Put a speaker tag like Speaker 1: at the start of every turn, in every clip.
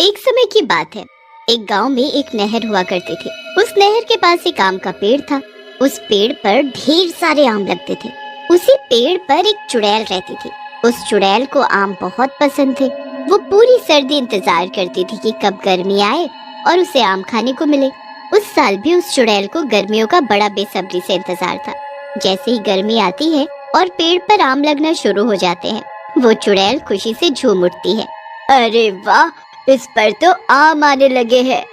Speaker 1: एक समय की बात है। एक गांव में एक नहर हुआ करती थी। उस नहर के पास एक आम का पेड़ था। उस पेड़ पर ढेर सारे आम लगते थे। उसी पेड़ पर एक चुड़ैल रहती थी। उस चुड़ैल को आम बहुत पसंद थे। वो पूरी सर्दी इंतजार करती थी कि कब गर्मी आए और उसे आम खाने को मिले। उस साल भी उस चुड़ैल को गर्मियों का बड़ा बेसब्री से इंतजार था। जैसे ही गर्मी आती है और पेड़ पर आम लगना शुरू हो जाते हैं, वो चुड़ैल खुशी से झूम उठती है। अरे वाह, इस पर तो आम आने लगे हैं।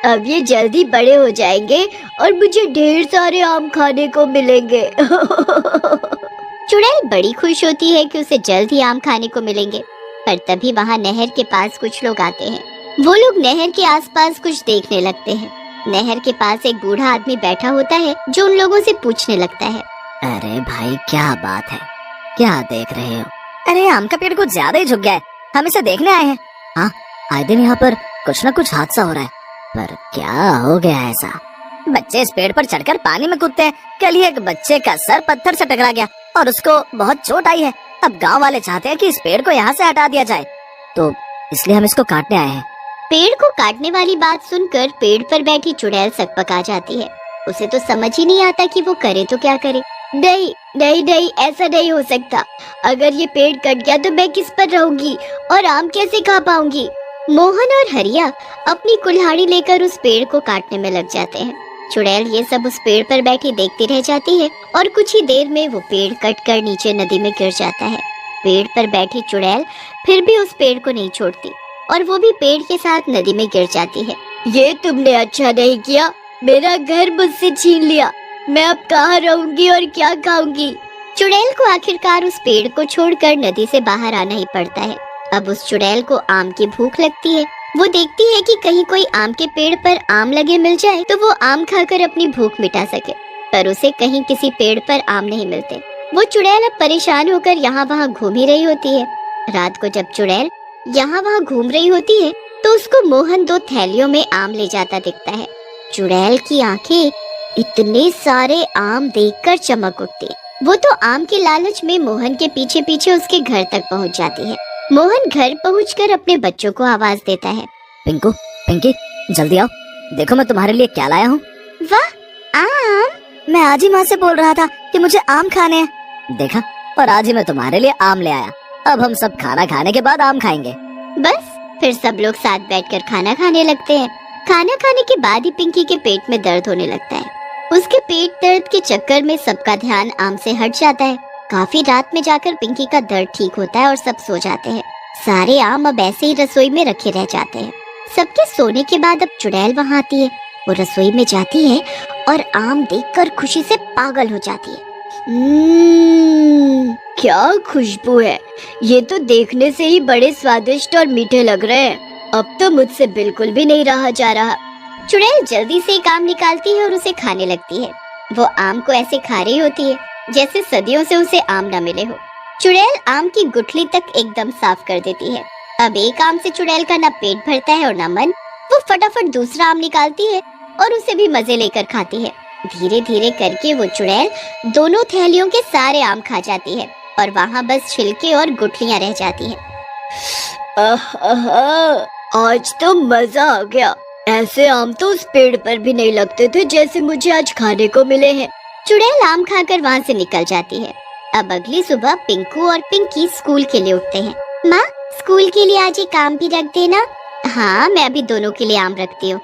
Speaker 1: अब ये जल्दी बड़े हो जाएंगे और मुझे ढेर सारे आम खाने को मिलेंगे। चुड़ैल बड़ी खुश होती है कि उसे जल्द ही आम खाने को मिलेंगे। पर तभी वहाँ नहर के पास कुछ लोग आते हैं। वो लोग नहर के आसपास कुछ देखने लगते हैं। नहर के पास एक बूढ़ा आदमी बैठा होता है जो उन लोगों से पूछने लगता है।
Speaker 2: अरे भाई, क्या बात है? क्या देख रहे हो? अरे आम का पेड़ कुछ ज्यादा ही झुक गया है। हम इसे देखने आए हैं। हाँ, आए दिन यहाँ पर कुछ न कुछ हादसा हो रहा है। पर क्या हो गया ऐसा? बच्चे इस पेड़ पर चढ़कर पानी में कूदते हैं। कल ही एक बच्चे का सर पत्थर से टकरा गया और उसको बहुत चोट आई है। अब गांव वाले चाहते हैं कि इस पेड़ को यहाँ से हटा दिया जाए, तो इसलिए हम इसको काटने आए हैं।
Speaker 1: पेड़ को काटने वाली बात सुनकर पेड़ पर बैठी चुड़ैल सकपका जाती है। उसे तो समझ ही नहीं आता कि वो करे तो क्या करे। नहीं नहीं नहीं, ऐसा नहीं हो सकता। अगर ये पेड़ कट गया तो मैं किस पर रहूंगी और आम कैसे खा पाऊंगी। मोहन और हरिया अपनी कुल्हाड़ी लेकर उस पेड़ को काटने में लग जाते हैं। चुड़ैल ये सब उस पेड़ पर बैठी देखती रह जाती है और कुछ ही देर में वो पेड़ कटकर नीचे नदी में गिर जाता है। पेड़ पर बैठी चुड़ैल फिर भी उस पेड़ को नहीं छोड़ती और वो भी पेड़ के साथ नदी में गिर जाती है। ये तुमने अच्छा नहीं किया, मेरा घर मुझसे छीन लिया। मैं अब कहाँ रहूंगी और क्या खाऊंगी। चुड़ैल को आखिरकार उस पेड़ को छोड़कर नदी से बाहर आना ही पड़ता है। अब उस चुड़ैल को आम की भूख लगती है। वो देखती है कि कहीं कोई आम के पेड़ पर आम लगे मिल जाए तो वो आम खाकर अपनी भूख मिटा सके, पर उसे कहीं किसी पेड़ पर आम नहीं मिलते। वो चुड़ैल अब परेशान होकर यहाँ वहाँ घूम ही रही होती है। रात को जब चुड़ैल यहाँ वहाँ घूम रही होती है तो उसको मोहन 2 थैलियों में आम ले जाता दिखता है। चुड़ैल की आंखें इतने सारे आम देखकर चमक उठती है। वो तो आम के लालच में मोहन के पीछे पीछे उसके घर तक पहुँच जाती है। मोहन घर पहुंचकर अपने बच्चों को आवाज देता है।
Speaker 2: पिंकू, पिंकी, जल्दी आओ, देखो मैं तुम्हारे लिए क्या लाया हूँ।
Speaker 1: वाह, आम!
Speaker 2: मैं आज ही माँ से बोल रहा था कि मुझे आम खाने हैं। देखा, और आज ही मैं तुम्हारे लिए आम ले आया। अब हम सब खाना खाने के बाद आम खाएंगे।
Speaker 1: बस फिर सब लोग साथ बैठकर खाना खाने लगते हैं। खाना खाने के बाद ही पिंकी के पेट में दर्द होने लगता है। उसके पेट दर्द के चक्कर में सबका ध्यान आम से हट जाता है। काफी रात में जाकर पिंकी का दर्द ठीक होता है और सब सो जाते हैं। सारे आम अब ऐसे ही रसोई में रखे रह जाते हैं। सबके सोने के बाद अब चुड़ैल वहाँ आती है। वो रसोई में जाती है और आम देखकर खुशी से पागल हो जाती है। क्या खुशबू है! ये तो देखने से ही बड़े स्वादिष्ट और मीठे लग रहे हैं। अब तो मुझसे बिल्कुल भी नहीं रहा जा रहा। चुड़ैल जल्दी से एक आम निकालती है और उसे खाने लगती है। वो आम को ऐसे खा रही होती है जैसे सदियों से उसे आम न मिले हो। चुड़ैल आम की गुठली तक एकदम साफ कर देती है। अब एक आम से चुड़ैल का न पेट भरता है और न मन। वो फटाफट दूसरा आम निकालती है और उसे भी मजे लेकर खाती है। धीरे धीरे करके वो चुड़ैल दोनों थैलियों के सारे आम खा जाती है और वहाँ बस छिलके और गुठलियाँ रह जाती हैं। आज तो मजा आ गया। ऐसे आम तो उस पेड़ पर भी नहीं लगते थे जैसे मुझे आज खाने को मिले हैं। चुड़ैल आम खाकर वहाँ से निकल जाती है। अब अगली सुबह पिंकू और पिंकी स्कूल के लिए उठते हैं। माँ, स्कूल के लिए आज एक आम भी रख देना। हाँ, मैं अभी दोनों के लिए आम रखती हूँ।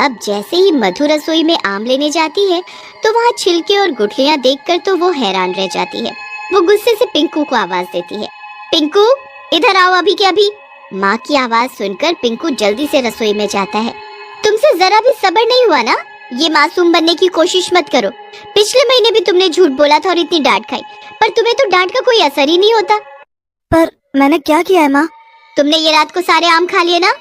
Speaker 1: अब जैसे ही मधु रसोई में आम लेने जाती है तो वहाँ छिलके और गुठलियाँ देखकर तो वो हैरान रह जाती है। वो गुस्से से पिंकू को आवाज देती है। पिंकू, इधर आओ अभी के अभी। माँ की आवाज सुनकर पिंकू जल्दी से रसोई में जाता है। तुमसे जरा भी सब्र नहीं हुआ ना? ये मासूम बनने की कोशिश मत करो। पिछले महीने भी तुमने झूठ बोला था और इतनी डांट खाई, पर तुम्हें तो डांट का कोई असर ही नहीं होता।
Speaker 2: पर मैंने क्या किया है माँ?
Speaker 1: तुमने ये रात को सारे आम खा लिए ना?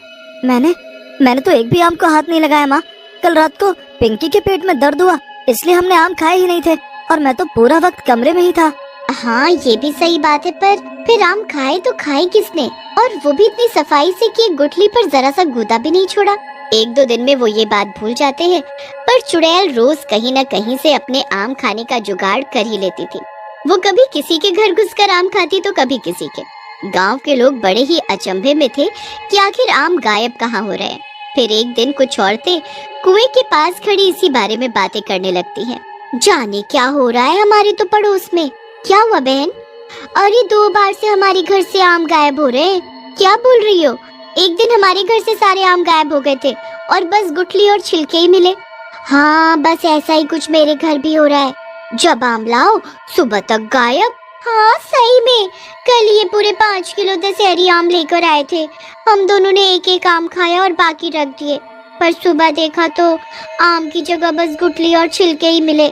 Speaker 2: मैंने तो एक भी आम को हाथ नहीं लगाया माँ। कल रात को पिंकी के पेट में दर्द हुआ, इसलिए हमने आम खाए ही नहीं थे और मैं तो पूरा वक्त कमरे में ही था।
Speaker 1: हाँ, ये भी सही बात है, पर फिर आम खाए तो खाए किसने? और वो भी इतनी सफाई से कि गुठली पर जरा सा गूदा भी नहीं छोड़ा। 1-2 दिन में वो ये बात भूल जाते हैं, पर चुड़ैल रोज कहीं न कहीं से अपने आम खाने का जुगाड़ कर ही लेती थी। वो कभी किसी के घर घुसकर आम खाती तो कभी किसी के। गांव के लोग बड़े ही अचंभे में थे कि आखिर आम गायब कहाँ हो रहे हैं। फिर एक दिन कुछ औरतें कुएं के पास खड़ी इसी बारे में बातें करने लगती हैं। जाने क्या हो रहा है हमारे तो पड़ोस में। क्या हुआ बहन? अरे 2 बार से हमारे घर से आम गायब हो रहे हैं। क्या बोल रही हो? एक दिन हमारे घर से सारे आम गायब हो गए थे और बस गुठली और छिलके ही मिले। हाँ, बस ऐसा ही कुछ मेरे घर भी हो रहा है। जब आम लाओ सुबह तक गायब। हाँ सही में, कल ये पूरे 5 किलो दशहरी आम लेकर आए थे। हम दोनों ने एक एक आम खाया और बाकी रख दिए, पर सुबह देखा तो आम की जगह बस गुठली और छिलके ही मिले।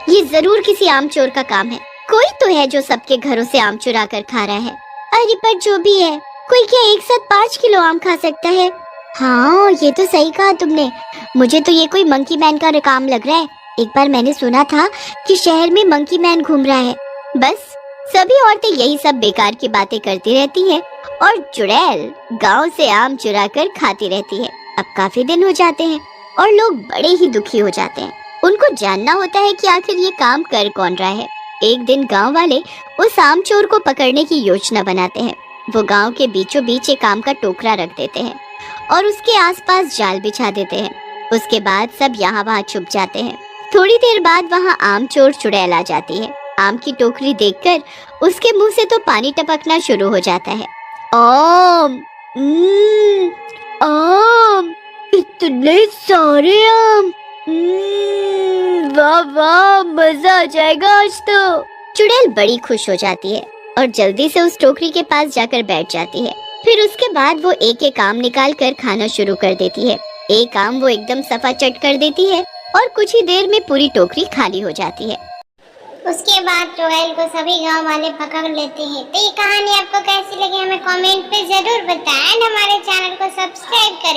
Speaker 1: ये जरूर किसी आम चोर का काम है। कोई तो है जो सबके घरों से आम चुरा कर खा रहा है। अरे पर जो भी है, कोई क्या एक साथ 5 किलो आम खा सकता है? हाँ ये तो सही कहा तुमने। मुझे तो ये कोई मंकी मैन का काम लग रहा है। एक बार मैंने सुना था कि शहर में मंकी मैन घूम रहा है। बस सभी औरतें यही सब बेकार की बातें करती रहती हैं और चुड़ैल गांव से आम चुरा कर खाती रहती है। अब काफी दिन हो जाते हैं और लोग बड़े ही दुखी हो जाते हैं। उनको जानना होता है कि आखिर ये काम कर कौन रहा है। एक दिन गांव वाले उस आम चोर को पकड़ने की योजना बनाते हैं। वो गांव के बीचों बीच एक आम का टोकरा रख देते हैं और उसके आसपास जाल बिछा देते हैं। उसके बाद सब यहाँ वहाँ छुप जाते हैं। थोड़ी देर बाद वहाँ आम चोर चुड़ैल आ जाती है। आम की टोकरी देखकर उसके मुंह से तो पानी टपकना शुरू हो जाता है। आम, आम, इतने सारे आम, वाह वाह, मजा आ जाएगा आज तो। चुड़ैल बड़ी खुश हो जाती है और जल्दी से उस टोकरी के पास जाकर बैठ जाती है। फिर उसके बाद वो एक एक आम निकाल कर खाना शुरू कर देती है। एक आम वो एकदम सफा चट कर देती है और कुछ ही देर में पूरी टोकरी खाली हो जाती है।
Speaker 3: उसके बाद चुड़ैल को सभी गांव वाले पकड़ लेते हैं। तो ये कहानी आपको कैसी लगी हमें कमेंट पे जरूर बताएं। हमारे चैनल को सब्सक्राइब करें।